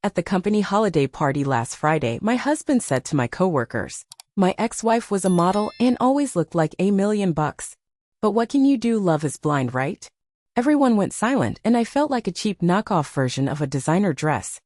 At the company holiday party last Friday, my husband said to my coworkers, "My ex-wife was a model and always looked like $1,000,000. But what can you do? Love is blind, right?" Everyone went silent and I felt like a cheap knockoff version of a designer dress.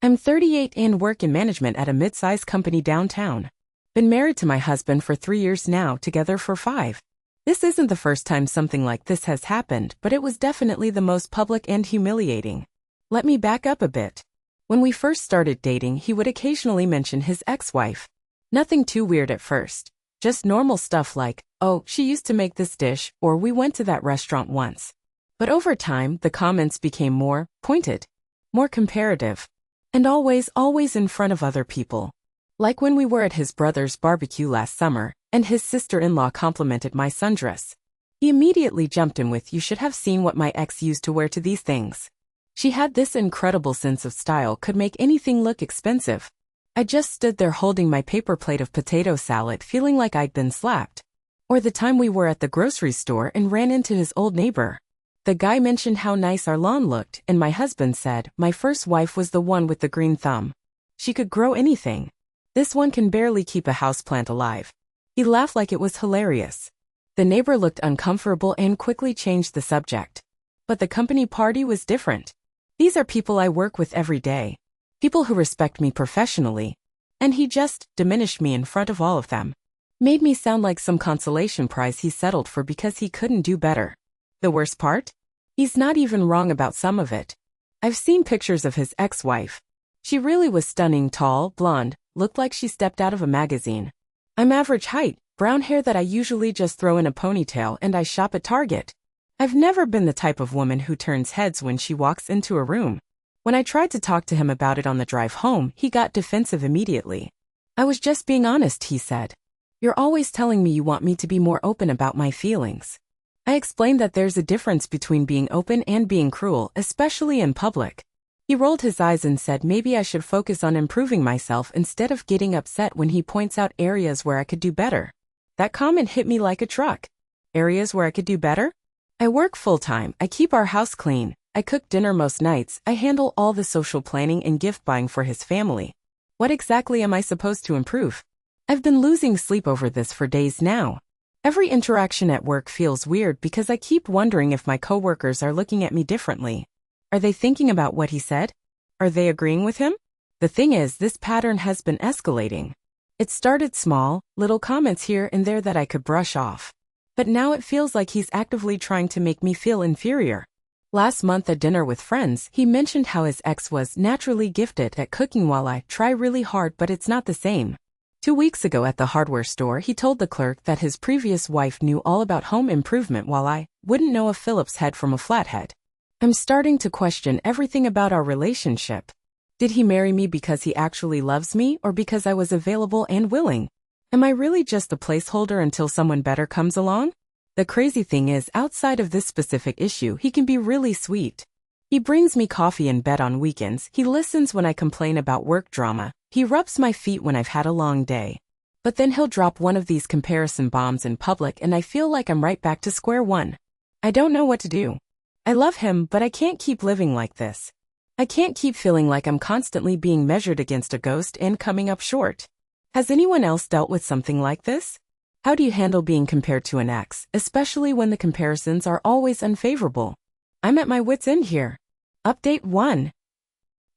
I'm 38 and work in management at a mid-sized company downtown. Been married to my husband for 3 years now, together for 5. This isn't the first time something like this has happened, but it was definitely the most public and humiliating. Let me back up a bit. When we first started dating, he would occasionally mention his ex-wife. Nothing too weird at first. Just normal stuff like, "Oh, she used to make this dish," or "We went to that restaurant once." But over time, the comments became more pointed, more comparative, and always in front of other people. Like when we were at his brother's barbecue last summer, and his sister-in-law complimented my sundress. He immediately jumped in with, "You should have seen what my ex used to wear to these things. She had this incredible sense of style, could make anything look expensive." I just stood there holding my paper plate of potato salad, feeling like I'd been slapped. Or the time we were at the grocery store and ran into his old neighbor. The guy mentioned how nice our lawn looked, and my husband said, "My first wife was the one with the green thumb. She could grow anything. This one can barely keep a houseplant alive." He laughed like it was hilarious. The neighbor looked uncomfortable and quickly changed the subject. But the company party was different. These are people I work with every day. People who respect me professionally. And he just diminished me in front of all of them. Made me sound like some consolation prize he settled for because he couldn't do better. The worst part? He's not even wrong about some of it. I've seen pictures of his ex-wife. She really was stunning, tall, blonde, looked like she stepped out of a magazine. I'm average height, brown hair that I usually just throw in a ponytail, and I shop at Target. I've never been the type of woman who turns heads when she walks into a room. When I tried to talk to him about it on the drive home, he got defensive immediately. "I was just being honest," he said. "You're always telling me you want me to be more open about my feelings." I explained that there's a difference between being open and being cruel, especially in public. He rolled his eyes and said maybe I should focus on improving myself instead of getting upset when he points out areas where I could do better. That comment hit me like a truck. Areas where I could do better? I work full-time, I keep our house clean, I cook dinner most nights, I handle all the social planning and gift buying for his family. What exactly am I supposed to improve? I've been losing sleep over this for days now. Every interaction at work feels weird because I keep wondering if my coworkers are looking at me differently. Are they thinking about what he said? Are they agreeing with him? The thing is, this pattern has been escalating. It started small, little comments here and there that I could brush off. But now it feels like he's actively trying to make me feel inferior. Last month at dinner with friends, he mentioned how his ex was naturally gifted at cooking while I try really hard, but it's not the same. 2 weeks ago at the hardware store, he told the clerk that his previous wife knew all about home improvement while I wouldn't know a Phillips head from a flathead. I'm starting to question everything about our relationship. Did he marry me because he actually loves me or because I was available and willing? Am I really just a placeholder until someone better comes along? The crazy thing is, outside of this specific issue, he can be really sweet. He brings me coffee in bed on weekends, he listens when I complain about work drama, he rubs my feet when I've had a long day. But then he'll drop one of these comparison bombs in public and I feel like I'm right back to square one. I don't know what to do. I love him, but I can't keep living like this. I can't keep feeling like I'm constantly being measured against a ghost and coming up short. Has anyone else dealt with something like this? How do you handle being compared to an ex, especially when the comparisons are always unfavorable? I'm at my wit's end here. Update 1.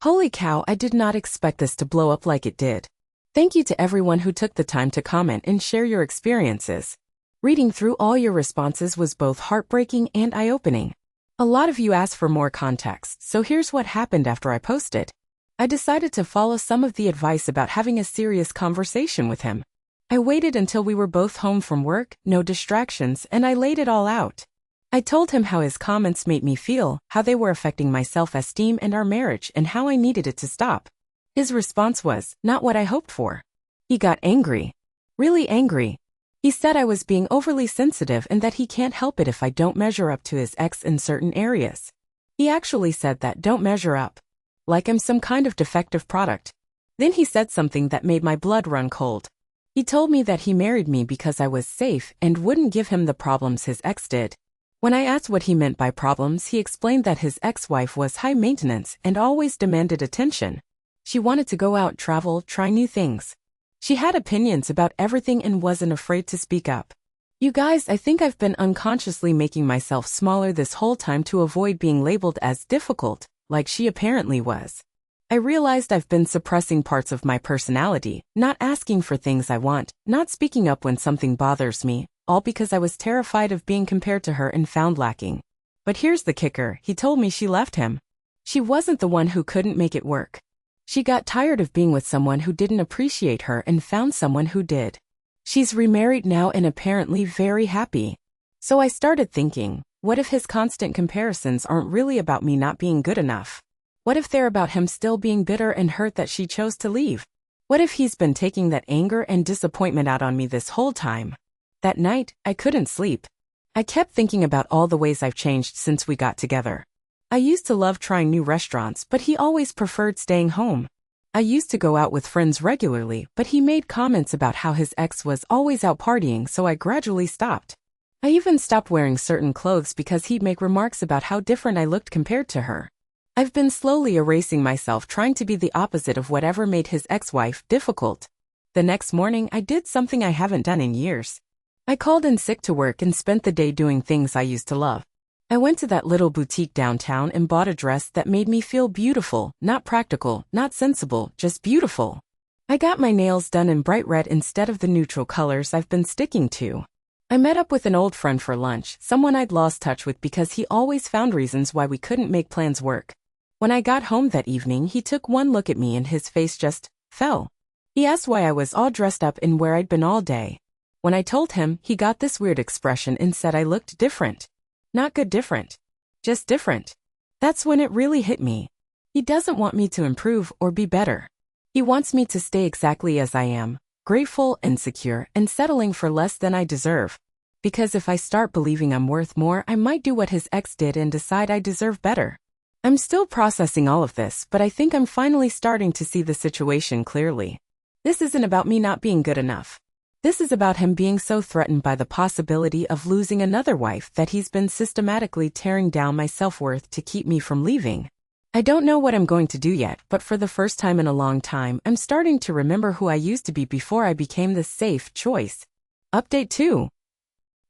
Holy cow, I did not expect this to blow up like it did. Thank you to everyone who took the time to comment and share your experiences. Reading through all your responses was both heartbreaking and eye-opening. A lot of you asked for more context, so here's what happened after I posted. I decided to follow some of the advice about having a serious conversation with him. I waited until we were both home from work, no distractions, and I laid it all out. I told him how his comments made me feel, how they were affecting my self-esteem and our marriage, and how I needed it to stop. His response was not what I hoped for. He got angry. Really angry. He said I was being overly sensitive and that he can't help it if I don't measure up to his ex in certain areas. He actually said that don't measure up. Like I'm some kind of defective product. Then he said something that made my blood run cold. He told me that he married me because I was safe and wouldn't give him the problems his ex did. When I asked what he meant by problems, he explained that his ex-wife was high maintenance and always demanded attention. She wanted to go out, travel, try new things. She had opinions about everything and wasn't afraid to speak up. You guys, I think I've been unconsciously making myself smaller this whole time to avoid being labeled as difficult, like she apparently was. I realized I've been suppressing parts of my personality, not asking for things I want, not speaking up when something bothers me, all because I was terrified of being compared to her and found lacking. But here's the kicker, he told me she left him. She wasn't the one who couldn't make it work. She got tired of being with someone who didn't appreciate her and found someone who did. She's remarried now and apparently very happy. So I started thinking, what if his constant comparisons aren't really about me not being good enough? What if they're about him still being bitter and hurt that she chose to leave? What if he's been taking that anger and disappointment out on me this whole time? That night, I couldn't sleep. I kept thinking about all the ways I've changed since we got together. I used to love trying new restaurants, but he always preferred staying home. I used to go out with friends regularly, but he made comments about how his ex was always out partying, so I gradually stopped. I even stopped wearing certain clothes because he'd make remarks about how different I looked compared to her. I've been slowly erasing myself, trying to be the opposite of whatever made his ex-wife difficult. The next morning, I did something I haven't done in years. I called in sick to work and spent the day doing things I used to love. I went to that little boutique downtown and bought a dress that made me feel beautiful, not practical, not sensible, just beautiful. I got my nails done in bright red instead of the neutral colors I've been sticking to. I met up with an old friend for lunch, someone I'd lost touch with because he always found reasons why we couldn't make plans work. When I got home that evening, he took one look at me and his face just fell. He asked why I was all dressed up and where I'd been all day. When I told him, he got this weird expression and said I looked different. Not good different. Just different. That's when it really hit me. He doesn't want me to improve or be better. He wants me to stay exactly as I am, grateful, insecure, and settling for less than I deserve. Because if I start believing I'm worth more, I might do what his ex did and decide I deserve better. I'm still processing all of this, but I think I'm finally starting to see the situation clearly. This isn't about me not being good enough. This is about him being so threatened by the possibility of losing another wife that he's been systematically tearing down my self-worth to keep me from leaving. I don't know what I'm going to do yet, but for the first time in a long time, I'm starting to remember who I used to be before I became the safe choice. Update 2.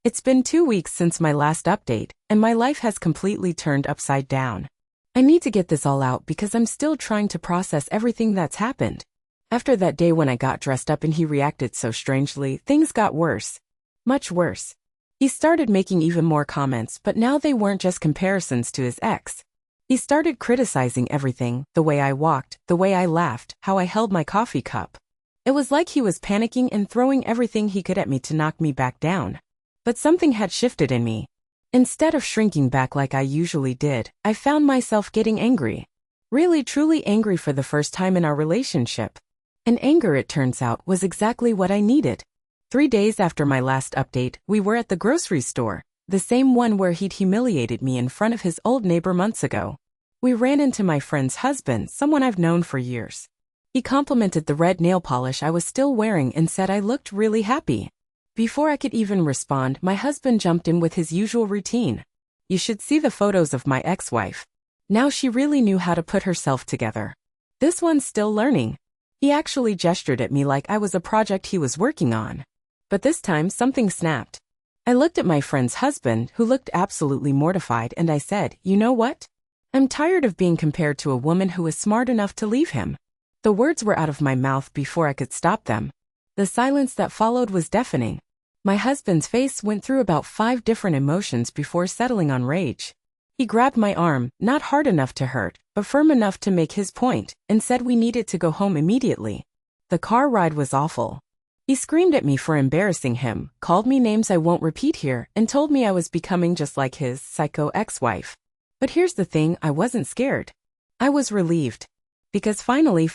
It's been 2 weeks since my last update, and my life has completely turned upside down. I need to get this all out because I'm still trying to process everything that's happened. After that day when I got dressed up and he reacted so strangely, things got worse. Much worse. He started making even more comments, but now they weren't just comparisons to his ex. He started criticizing everything, the way I walked, the way I laughed, how I held my coffee cup. It was like he was panicking and throwing everything he could at me to knock me back down. But something had shifted in me. Instead of shrinking back like I usually did, I found myself getting angry. Really, truly angry for the first time in our relationship. And anger, it turns out, was exactly what I needed. 3 days after my last update, we were at the grocery store, the same one where he'd humiliated me in front of his old neighbor months ago. We ran into my friend's husband, someone I've known for years. He complimented the red nail polish I was still wearing and said I looked really happy. Before I could even respond, my husband jumped in with his usual routine. You should see the photos of my ex-wife. Now she really knew how to put herself together. This one's still learning. He actually gestured at me like I was a project he was working on. But this time something snapped. I looked at my friend's husband, who looked absolutely mortified, and I said, you know what? I'm tired of being compared to a woman who is smart enough to leave him. The words were out of my mouth before I could stop them. The silence that followed was deafening. My husband's face went through about 5 different emotions before settling on rage. He grabbed my arm, not hard enough to hurt, but firm enough to make his point, and said we needed to go home immediately. The car ride was awful. He screamed at me for embarrassing him, called me names I won't repeat here, and told me I was becoming just like his psycho ex-wife. But here's the thing, I wasn't scared. I was relieved. Because finally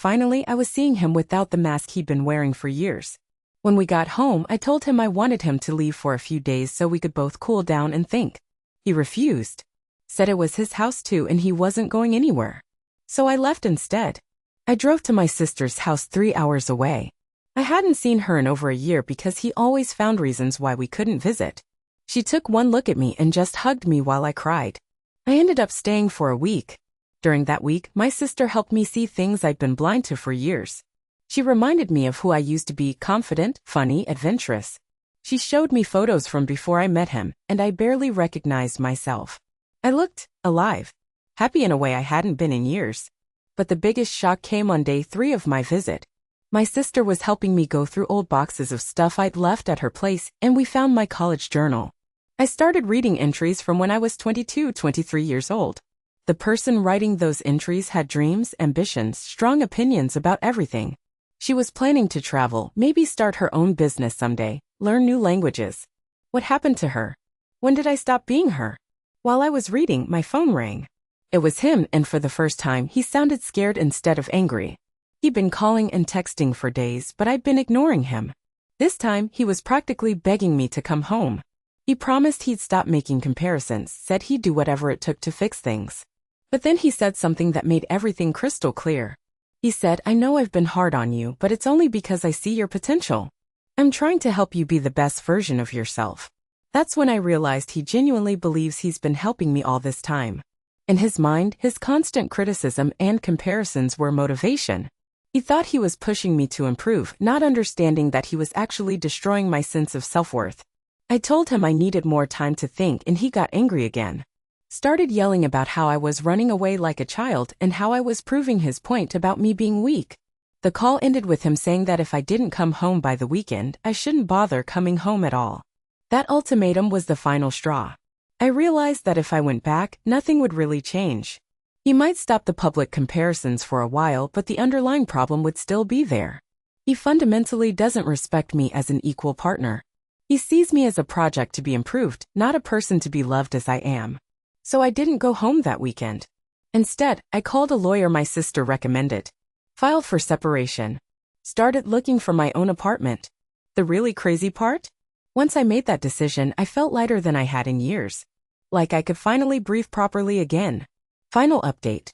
I was seeing him without the mask he'd been wearing for years. When we got home, I told him I wanted him to leave for a few days so we could both cool down and think. He refused. Said it was his house too and he wasn't going anywhere. So I left instead. I drove to my sister's house 3 hours away. I hadn't seen her in over a year because he always found reasons why we couldn't visit. She took one look at me and just hugged me while I cried. I ended up staying for a week. During that week, my sister helped me see things I'd been blind to for years. She reminded me of who I used to be: confident, funny, adventurous. She showed me photos from before I met him, and I barely recognized myself. I looked alive, happy in a way I hadn't been in years. But the biggest shock came on day 3 of my visit. My sister was helping me go through old boxes of stuff I'd left at her place, and we found my college journal. I started reading entries from when I was 23 years old. The person writing those entries had dreams, ambitions, strong opinions about everything. She was planning to travel, maybe start her own business someday, learn new languages. What happened to her? When did I stop being her? While I was reading, my phone rang. It was him, and for the first time, he sounded scared instead of angry. He'd been calling and texting for days, but I'd been ignoring him. This time, he was practically begging me to come home. He promised he'd stop making comparisons, said he'd do whatever it took to fix things. But then he said something that made everything crystal clear. He said, "I know I've been hard on you, but it's only because I see your potential. I'm trying to help you be the best version of yourself." That's when I realized he genuinely believes he's been helping me all this time. In his mind, his constant criticism and comparisons were motivation. He thought he was pushing me to improve, not understanding that he was actually destroying my sense of self-worth. I told him I needed more time to think, and he got angry again. Started yelling about how I was running away like a child and how I was proving his point about me being weak. The call ended with him saying that if I didn't come home by the weekend, I shouldn't bother coming home at all. That ultimatum was the final straw. I realized that if I went back, nothing would really change. He might stop the public comparisons for a while, but the underlying problem would still be there. He fundamentally doesn't respect me as an equal partner. He sees me as a project to be improved, not a person to be loved as I am. So I didn't go home that weekend. Instead, I called a lawyer my sister recommended. Filed for separation. Started looking for my own apartment. The really crazy part? Once I made that decision, I felt lighter than I had in years. Like I could finally breathe properly again. Final update.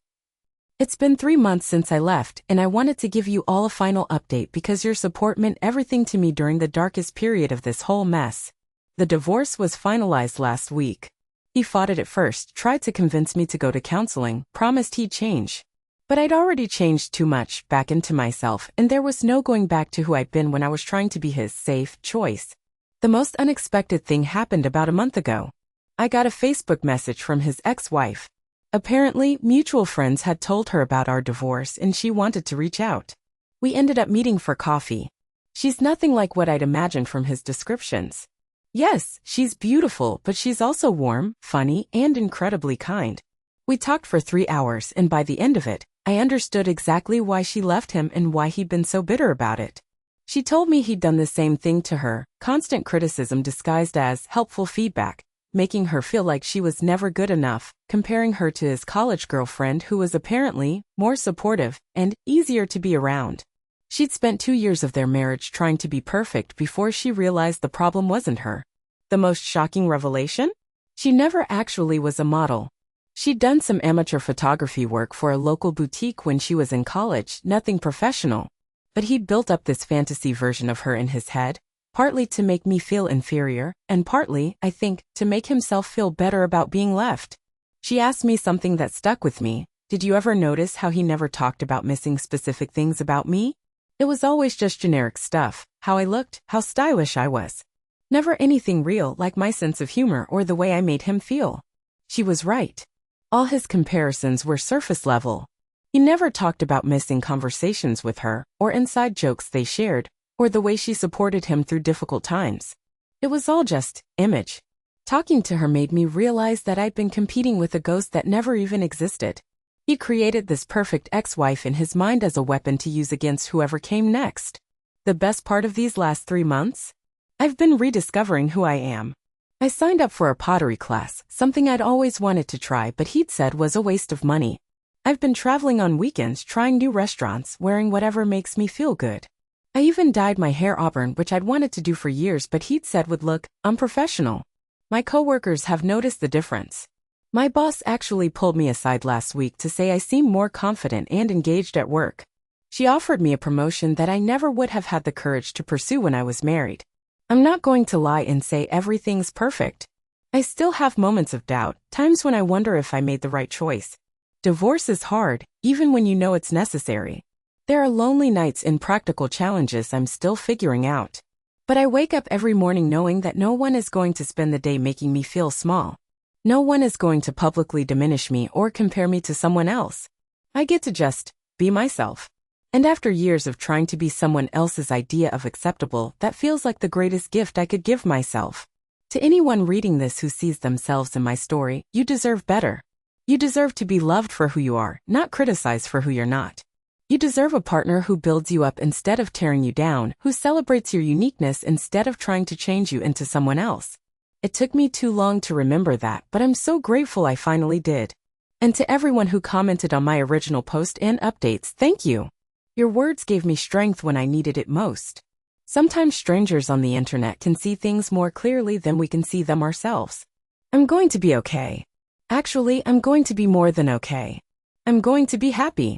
It's been 3 months since I left, and I wanted to give you all a final update because your support meant everything to me during the darkest period of this whole mess. The divorce was finalized last week. He fought it at first, tried to convince me to go to counseling, promised he'd change. But I'd already changed too much, back into myself, and there was no going back to who I'd been when I was trying to be his safe choice. The most unexpected thing happened about a month ago. I got a Facebook message from his ex-wife. Apparently, mutual friends had told her about our divorce and she wanted to reach out. We ended up meeting for coffee. She's nothing like what I'd imagined from his descriptions. Yes, she's beautiful, but she's also warm, funny, and incredibly kind. We talked for 3 hours, and by the end of it, I understood exactly why she left him and why he'd been so bitter about it. She told me he'd done the same thing to her, constant criticism disguised as helpful feedback, making her feel like she was never good enough, comparing her to his college girlfriend who was apparently more supportive and easier to be around. She'd spent 2 years of their marriage trying to be perfect before she realized the problem wasn't her. The most shocking revelation? She never actually was a model. She'd done some amateur photography work for a local boutique when she was in college, nothing professional. But he'd built up this fantasy version of her in his head, partly to make me feel inferior, and partly, I think, to make himself feel better about being left. She asked me something that stuck with me. Did you ever notice how he never talked about missing specific things about me? It was always just generic stuff, how I looked, how stylish I was. Never anything real like my sense of humor or the way I made him feel. She was right. All his comparisons were surface level. He never talked about missing conversations with her, or inside jokes they shared, or the way she supported him through difficult times. It was all just image. Talking to her made me realize that I'd been competing with a ghost that never even existed. He created this perfect ex-wife in his mind as a weapon to use against whoever came next. The best part of these last 3 months? I've been rediscovering who I am. I signed up for a pottery class, something I'd always wanted to try but he'd said was a waste of money. I've been traveling on weekends, trying new restaurants, wearing whatever makes me feel good. I even dyed my hair auburn, which I'd wanted to do for years but he'd said would look unprofessional. My coworkers have noticed the difference. My boss actually pulled me aside last week to say I seem more confident and engaged at work. She offered me a promotion that I never would have had the courage to pursue when I was married. I'm not going to lie and say everything's perfect. I still have moments of doubt, times when I wonder if I made the right choice. Divorce is hard, even when you know it's necessary. There are lonely nights and practical challenges I'm still figuring out. But I wake up every morning knowing that no one is going to spend the day making me feel small. No one is going to publicly diminish me or compare me to someone else. I get to just be myself. And after years of trying to be someone else's idea of acceptable, that feels like the greatest gift I could give myself. To anyone reading this who sees themselves in my story, you deserve better. You deserve to be loved for who you are, not criticized for who you're not. You deserve a partner who builds you up instead of tearing you down, who celebrates your uniqueness instead of trying to change you into someone else. It took me too long to remember that, but I'm so grateful I finally did. And to everyone who commented on my original post and updates, thank you. Your words gave me strength when I needed it most. Sometimes strangers on the internet can see things more clearly than we can see them ourselves. I'm going to be okay. Actually, I'm going to be more than okay. I'm going to be happy.